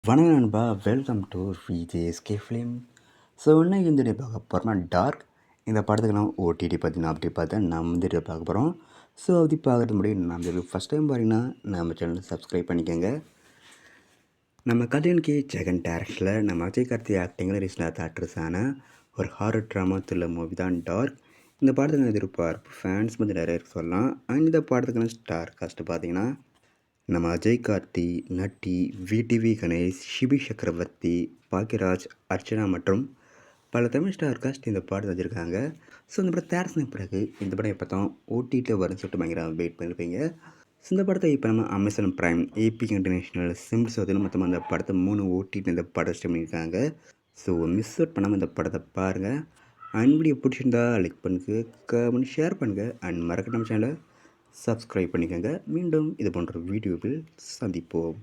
வணக்கம் நண்பா, welcome to VJSK film. So இன்னைக்கு இந்த டே பார்க்க போகிறோம்னா டார்க். இந்த படத்துக்கு நான் ஓடிடி பார்த்தீங்கன்னா அப்படி பார்த்தா நம்ம இந்த டே பார்க்க போகிறோம். ஸோ அப்படி பார்க்குறது முடியும் நம்ம ஃபஸ்ட் டைம் பாருங்கன்னா நம்ம சேனலை சப்ஸ்கிரைப் பண்ணிக்கோங்க. நம்ம கல்யாண் கே ஜெகன் டேரக்டரில் நம்ம அஜய் கார்த்தி ஆக்டிங்கில் ரீசனாக ஆக்ட்ரஸான ஒரு ஹாரர் ட்ராமா த்ரில்லர் மூவி தான் டார்க். இந்த படத்துக்கு எதிர்பார்ப்பு ஃபேன்ஸ் வந்து நிறைய சொல்லலாம். அண்ட் இந்த படத்துக்கான ஸ்டார் காஸ்ட்டு பார்த்தீங்கன்னா நம்ம அஜய் கார்த்தி, நட்டி, விடிவி கணேஷ், ஷிபி சக்கரவர்த்தி, பாக்யராஜ், அர்ச்சனா மற்றும் பல தமிழ் ஸ்டார் காஸ்ட் இந்த படத்தை வச்சுருக்காங்க. ஸோ இந்த படம் தயாரின பிறகு இந்த படம் எப்போ தான் ஓடிடியில் வரும்னு சொல்லிட்டு பயங்கர வெயிட் பண்ணியிருப்பீங்க. ஸோ இந்த படத்தை இப்போ நம்ம அமேசான் ப்ரைம், ஏபி இன்டர்நேஷ்னல், சிம்ஸ் வந்து மொத்தமாக அந்த படத்தை 3 ஓடிடி இந்த படத்தை ஸ்ட்ரீம் பண்ணியிருக்காங்க. ஸோ மிஸ் அவுட் பண்ணாமல் இந்த படத்தை பாருங்கள். அண்ட் வீடியோ பிடிச்சிருந்தா லைக் பண்ணுங்க, கமெண்ட் ஷேர் பண்ணுங்கள். அண்ட் மறக்க நம்ம சேனலை சப்ஸ்கிரைப் பண்ணிக்கோங்க. மீண்டும் இது போன்ற வீடியோவில் சந்திப்போம்.